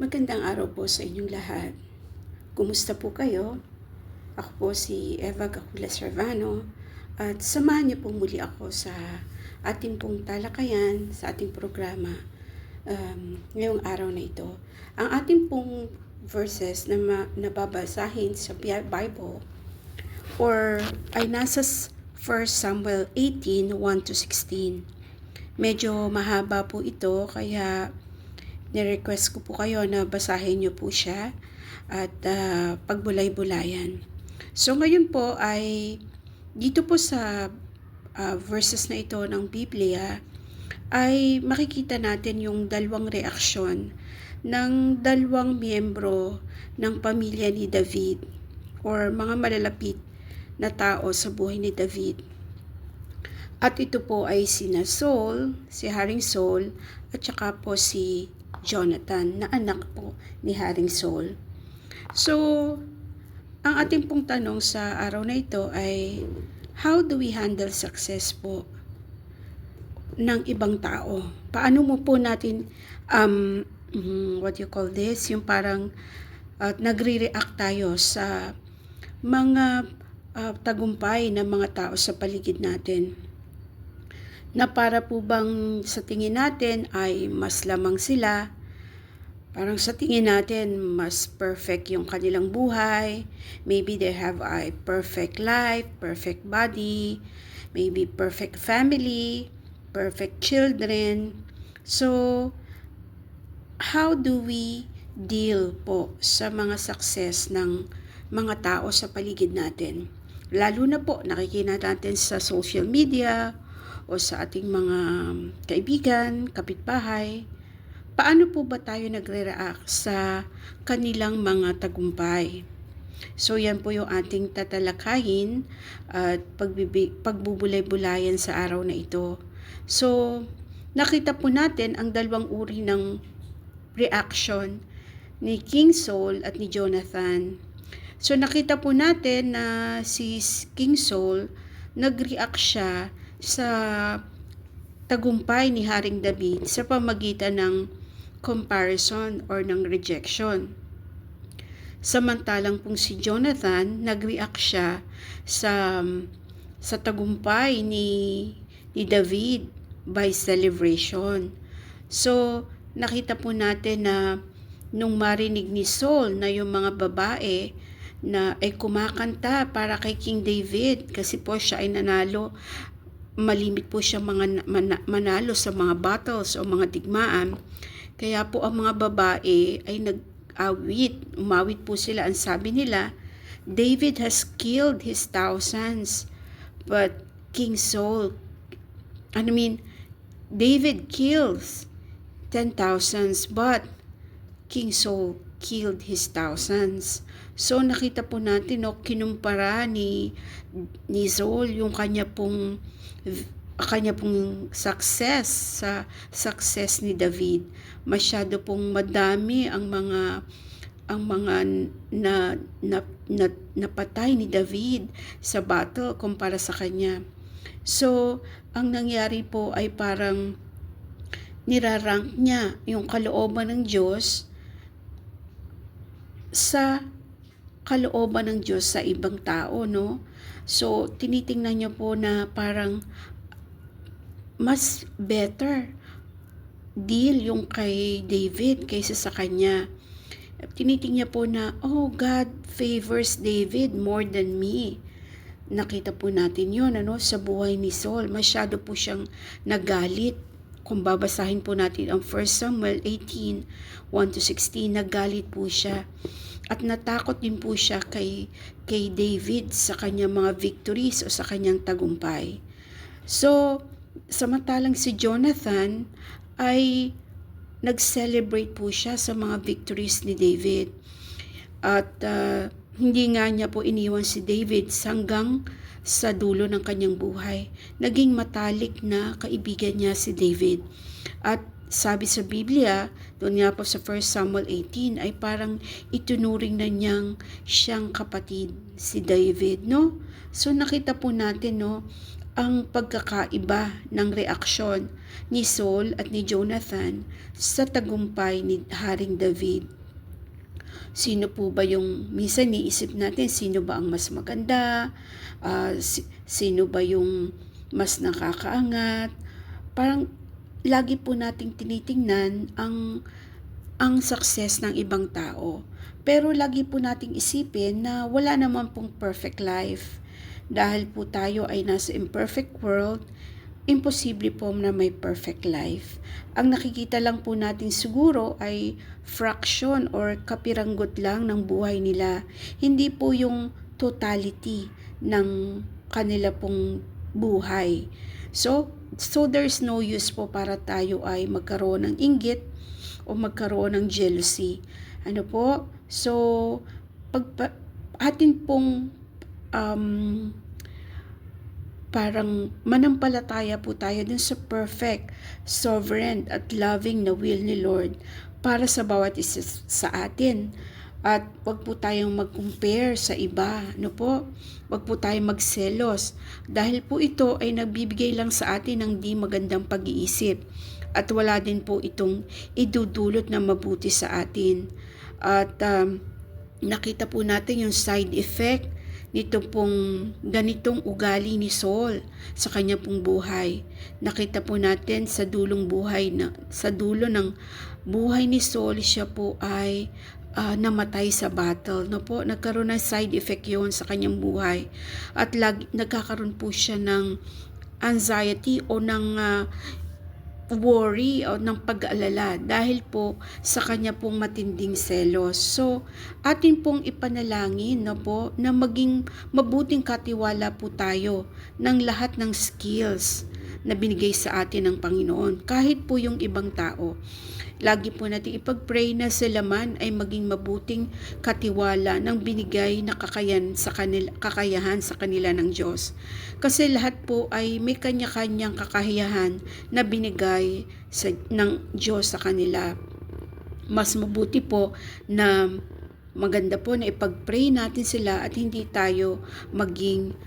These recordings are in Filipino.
Magandang araw po sa inyong lahat. Kumusta po kayo? Ako po si Eva Gacula Servano at samahan niyo po muli ako sa ating pong talakayan sa ating programa ngayong araw na ito. Ang ating pong verses na nababasahin sa Bible ay nasa 1 Samuel 18, 1-16. Medyo mahaba po ito kaya nirequest ko po kayo na basahin niyo po siya at pagbulay-bulayan. So ngayon po ay dito po sa verses na ito ng Biblia ay makikita natin yung dalawang reaksyon ng dalawang miyembro ng pamilya ni David or mga malalapit na tao sa buhay ni David. At ito po ay sina Saul, si Haring Saul, at saka po si Jonathan na anak po ni Haring Saul. So, ang ating pong tanong sa araw na ito ay how do we handle success po ng ibang tao? Paano mo po natin yung parang nagre-react tayo sa mga tagumpay ng mga tao sa paligid natin? Na para po bang sa tingin natin ay mas lamang sila, parang sa tingin natin mas perfect yung kanilang buhay, maybe they have a perfect life, perfect body, maybe perfect family, perfect children. So, how do we deal po sa mga success ng mga tao sa paligid natin? Lalo na po nakikita natin sa social media o sa ating mga kaibigan, kapitbahay. Paano po ba tayo nagre-react sa kanilang mga tagumpay? So yan po yung ating tatalakayin at pagbubulay-bulayan sa araw na ito. So nakita po natin ang dalawang uri ng reaction ni King Saul at ni Jonathan. So nakita po natin na si King Saul nag-react siya sa tagumpay ni Haring David sa pamagitan ng comparison or ng rejection. Samantalang pong si Jonathan, nag-react siya sa tagumpay ni David by celebration. So, nakita po natin na nung marinig ni Saul na yung mga babae na ay kumakanta para kay King David kasi po siya ay nanalo, malimit po siya manalo sa mga battles o mga digmaan. Kaya po ang mga babae ay umawit po sila. Ang sabi nila, David has killed his thousands, but David kills 10,000s, but King Saul killed his thousands. So nakita po natin kinumpara ni Saul yung kanya pong success sa success ni David. Masyado pong madami ang mga napatay ni David sa battle kumpara sa kanya. So ang nangyari po ay parang nirarank niya yung kalooban ng Diyos sa kalooban ng Diyos sa ibang tao, no? So, tinitingnan niyo po na parang mas better deal yung kay David kaysa sa kanya. Tinitingnan po na, God favors David more than me. Nakita po natin yun, sa buhay ni Saul. Masyado po siyang nagalit. Kung babasahin po natin ang 1 Samuel 18, 1-16, nagalit po siya. At natakot din po siya kay David sa kanyang mga victories o sa kanyang tagumpay. So, samantalang si Jonathan ay nag-celebrate po siya sa mga victories ni David. At hindi nga niya po iniwan si David hanggang sa dulo ng kanyang buhay. Naging matalik na kaibigan niya si David. At sabi sa Biblia, doon nga po sa 1 Samuel 18, ay parang itunuring na siyang kapatid si David, no? So nakita po natin, ang pagkakaiba ng reaksyon ni Saul at ni Jonathan sa tagumpay ni Haring David. Sino po ba yung, minsan niisip natin, sino ba ang mas maganda? Sino ba yung mas nakakaangat? Parang lagi po nating tinitingnan ang success ng ibang tao. Pero lagi po nating isipin na wala naman pong perfect life. Dahil po tayo ay nasa imperfect world, imposible po na may perfect life. Ang nakikita lang po natin siguro ay fraction or kapiranggot lang ng buhay nila. Hindi po yung totality ng kanila pong buhay. So there's no use po para tayo ay magkaroon ng inggit o magkaroon ng jealousy. Ano po? So, atin pong parang manampalataya po tayo dun sa perfect, sovereign at loving na will ni Lord para sa bawat isa sa atin. At wag po tayong mag-compare sa iba, no po? Wag po tayong magselos dahil po ito ay nagbibigay lang sa atin ng di magandang pag-iisip at wala din po itong idudulot na mabuti sa atin. At nakita po natin yung side effect nito pong ganitong ugali ni Saul sa kanya pong buhay. Nakita po natin sa dulo ng buhay ni Saul, siya po ay namatay sa battle, no po? Nagkaroon ng side effect 'yon sa kanyang buhay. At nagkakaroon po siya ng anxiety o ng worry o ng pag-aalala dahil po sa kanya pong matinding selos. So, atin pong ipanalangin, no po, na maging mabuting katiwala po tayo ng lahat ng skills na binigay sa atin ng Panginoon, kahit po yung ibang tao. Lagi po natin ipag-pray na sila man ay maging mabuting katiwala ng binigay na kakayahan sa kanila ng Diyos. Kasi lahat po ay may kanya-kanyang kakayahan na binigay ng Diyos sa kanila. Mas mabuti po na maganda po na ipag-pray natin sila at hindi tayo maging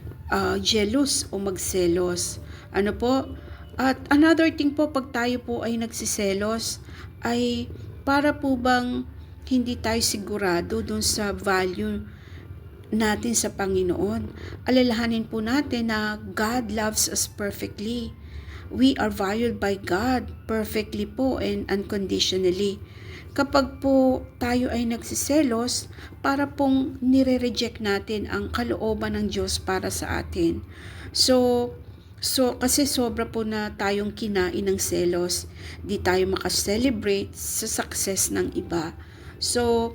jealous o magselos. Ano po? At another thing po, pag tayo po ay nagsiselos, ay para po bang hindi tayo sigurado dun sa value natin sa Panginoon. Alalahanin po natin na God loves us perfectly. We are valued by God perfectly po and unconditionally. Kapag po tayo ay nagsiselos, para pong nire-reject natin ang kalooban ng Diyos para sa atin. So kasi sobra po na tayong kinain ng selos, di tayo makaselebrate sa success ng iba. So,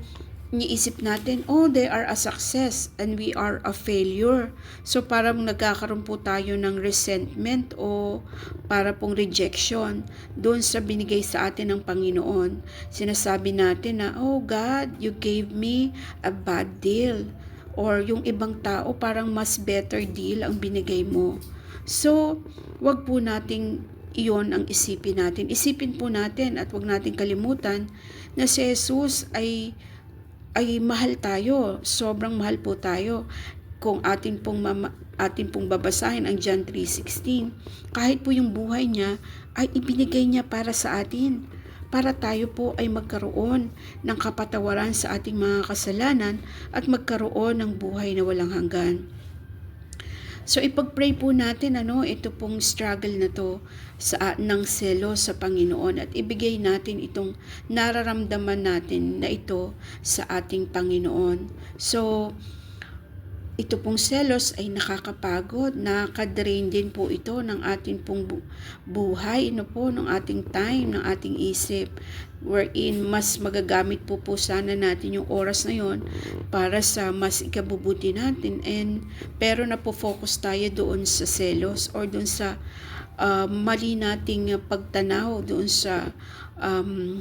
niisip natin, they are a success and we are a failure. So, parang nagkakaroon po tayo ng resentment o para pong rejection doon sa binigay sa atin ng Panginoon. Sinasabi natin na, oh God, you gave me a bad deal. Or yung ibang tao parang mas better deal ang binigay mo. So, wag po nating iyon ang isipin natin. Isipin po natin at wag nating kalimutan na si Jesus ay mahal tayo. Sobrang mahal po tayo. Kung atin pong babasahin ang John 3:16, kahit po yung buhay niya ay ibinigay niya para sa atin. Para tayo po ay magkaroon ng kapatawaran sa ating mga kasalanan at magkaroon ng buhay na walang hanggan. So ipag-pray po natin ito pong struggle na to ng selos sa Panginoon at ibigay natin itong nararamdaman natin na ito sa ating Panginoon. So ito pong selos ay nakakapagod, nakaka-drain din po ito ng ating pong buhay, ng ating time, ng ating isip, wherein mas magagamit po sana natin yung oras na yon para sa mas ikabubuti natin, pero napo-focus tayo doon sa selos or doon sa mali nating pagtanaw doon sa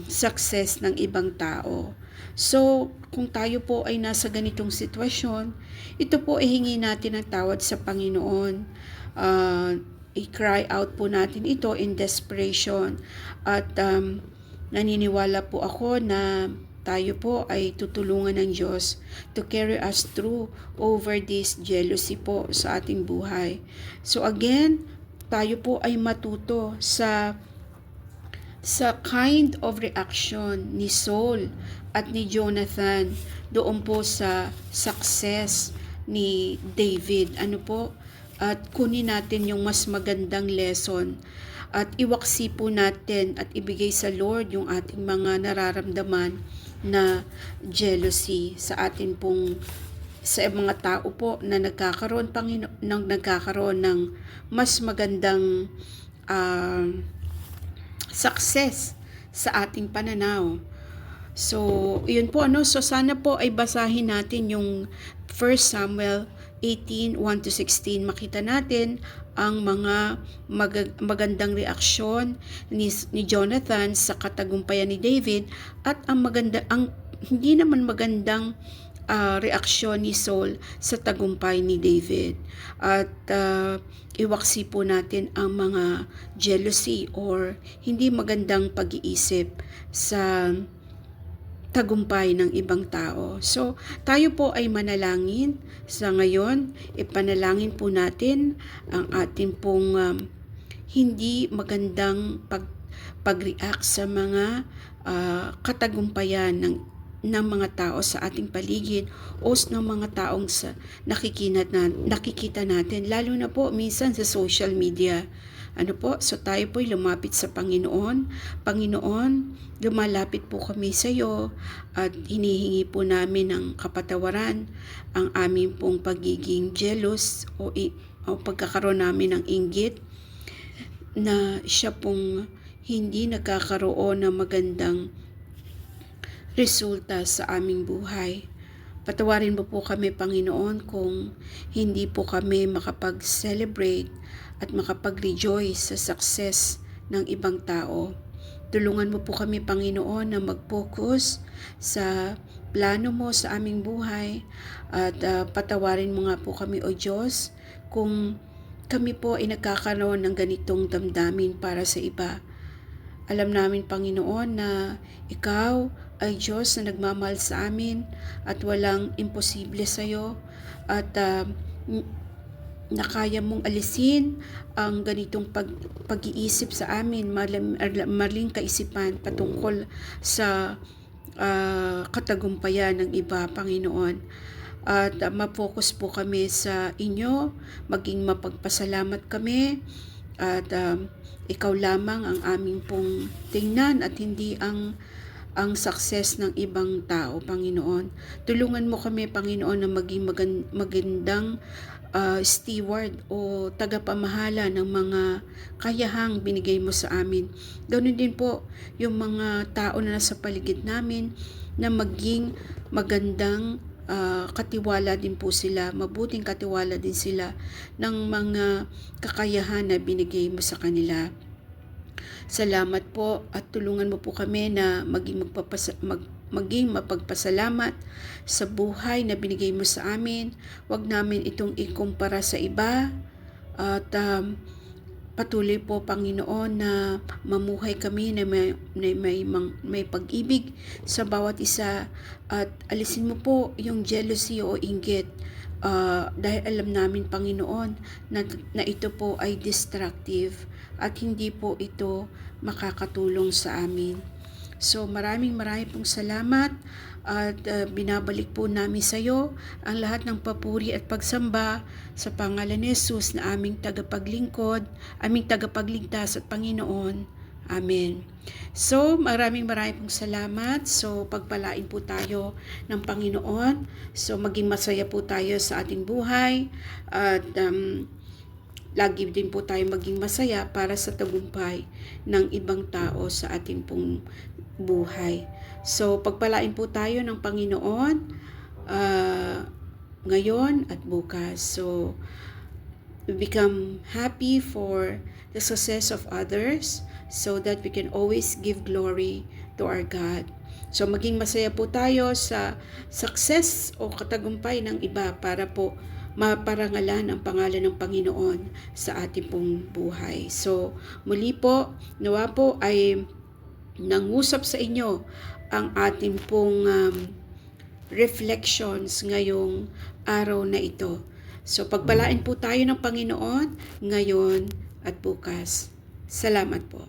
success ng ibang tao. So, kung tayo po ay nasa ganitong sitwasyon, ito po ay hingi natin ng tawad sa Panginoon. I-cry out po natin ito in desperation. At naniniwala po ako na tayo po ay tutulungan ng Diyos to carry us through over this jealousy po sa ating buhay. So again, tayo po ay matuto sa kind of reaction ni Saul at ni Jonathan doon po sa success ni David. Ano po? At kunin natin yung mas magandang lesson at iwaksi po natin at ibigay sa Lord yung ating mga nararamdaman na jealousy sa atin pong sa mga tao po na nagkakaroon ng mas magandang success sa ating pananaw. So, yun po So sana po ay basahin natin yung 1 Samuel 18, 1-16. Makita natin ang mga magandang reaksyon ni Jonathan sa katagumpayan ni David at ang hindi naman magandang reaksyon ni Saul sa tagumpay ni David. At iwaksi po natin ang mga jealousy or hindi magandang pag-iisip sa tagumpay ng ibang tao. So, tayo po ay manalangin. Sa ngayon, ipanalangin po natin ang ating pong hindi magandang pag-react sa mga katagumpayan ng mga tao sa ating paligid o ng mga taong nakikita natin, lalo na po minsan sa social media. So tayo po'y lumapit sa Panginoon. Panginoon, lumalapit po kami sa iyo at hinihingi po namin ng kapatawaran ang aming pong pagiging jealous o pagkakaroon namin ng inggit na siya pong hindi nagkakaroon ng magandang resulta sa aming buhay. Patawarin mo po kami, Panginoon, kung hindi po kami makapag-celebrate at makapag-rejoice sa success ng ibang tao. Tulungan mo po kami, Panginoon, na mag-focus sa plano mo sa aming buhay at patawarin mo nga po kami, O Diyos, kung kami po ay nagkakaroon ng ganitong damdamin para sa iba. Alam namin, Panginoon, na Ikaw ay Diyos na nagmamahal sa amin at walang imposible sa iyo at na kaya mong alisin ang ganitong pag-iisip sa amin, maling kaisipan patungkol sa katagumpayan ng iba, Panginoon. At ma-focus po kami sa inyo, maging mapagpasalamat kami at ikaw lamang ang aming pong tingnan at hindi ang success ng ibang tao, Panginoon. Tulungan mo kami, Panginoon, na maging magandang steward o tagapamahala ng mga kayahang binigay mo sa amin. Ganoon din po yung mga tao na nasa paligid namin na maging magandang katiwala din po sila, mabuting katiwala din sila ng mga kakayahan na binigay mo sa kanila. Salamat po at tulungan mo po kami na maging mapagpasalamat sa buhay na binigay mo sa amin. Huwag namin itong ikumpara sa iba at patuloy po, Panginoon, na mamuhay kami na may pag-ibig sa bawat isa at alisin mo po yung jealousy o inggit dahil alam namin, Panginoon, na ito po ay destructive at hindi po ito makakatulong sa amin. So maraming pong salamat at binabalik po namin sa iyo ang lahat ng papuri at pagsamba sa pangalan ni Jesus na aming tagapaglingkod, aming tagapagligtas at Panginoon. Amen. So maraming pong salamat. So pagpalain po tayo ng Panginoon. So maging masaya po tayo sa ating buhay at lagi din po tayo maging masaya para sa tagumpay ng ibang tao sa ating pong buhay. So, pagpalain po tayo ng Panginoon ngayon at bukas. So, we become happy for the success of others so that we can always give glory to our God. So, maging masaya po tayo sa success o katagumpay ng iba para po maparangalan ang pangalan ng Panginoon sa ating pong buhay. So, muli po, nawa po ay nangusap sa inyo ang ating pong reflections ngayong araw na ito. So pagpalain po tayo ng Panginoon ngayon at bukas. Salamat po.